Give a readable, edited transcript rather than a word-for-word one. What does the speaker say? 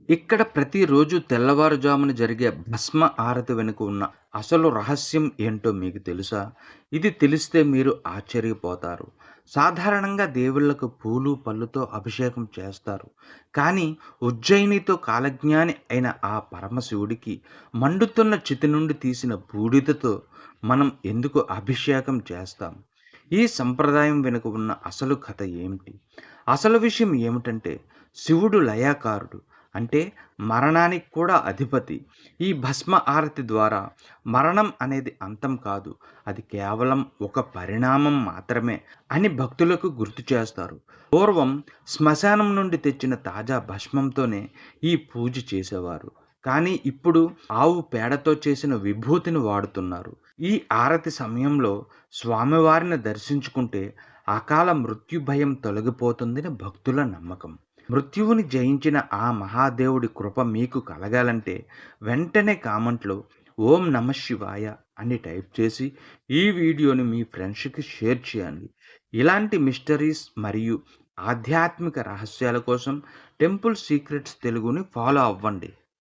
ఇక్కడ ప్రతిరోజు తెల్లవారుజామున జరిగే భస్మ ఆరతి వెనుక ఉన్న అసలు రహస్యం ఏంటో మీకు తెలుసా? ఇది తెలిస్తే మీరు ఆశ్చర్యపోతారు. సాధారణంగా దేవుళ్ళకు పూలు, పళ్ళుతో అభిషేకం చేస్తారు. కానీ ఉజ్జయినితో కాలజ్ఞాని అయిన ఆ పరమశివుడికి మండుతున్న చితి నుండి తీసిన బూడిదతో మనం ఎందుకు అభిషేకం చేస్తాం? ఈ సంప్రదాయం వెనుక ఉన్న అసలు కథ ఏమిటి? అసలు విషయం ఏమిటంటే శివుడు లయాకారుడు. అంటే మరణానికి కూడా అధిపతి. ఈ భస్మ ఆరతి ద్వారా మరణం అనేది అంతం కాదు. అది కేవలం ఒక పరిణామం మాత్రమే అని భక్తులకు గుర్తు చేస్తారు. పూర్వం శ్మశానం నుండి తెచ్చిన తాజా భస్మంతోనే ఈ పూజ చేసేవారు. కానీ ఇప్పుడు ఆవు పేడతో చేసిన విభూతిని వాడుతున్నారు. ఈ ఆరతి సమయంలో స్వామివారిని దర్శించుకుంటే అకాల మృత్యు భయం తొలగిపోతుందని భక్తుల నమ్మకం. మృత్యువుని జయించిన ఆ మహాదేవుడి కృప మీకు కలగాలంటే వెంటనే కామెంట్లో ఓం నమ శివాయ అని టైప్ చేసి ఈ వీడియోని మీ ఫ్రెండ్స్కి షేర్ చేయండి. ఇలాంటి మిస్టరీస్ మరియు ఆధ్యాత్మిక రహస్యాల కోసం టెంపుల్ సీక్రెట్స్ తెలుగుని ఫాలో అవ్వండి.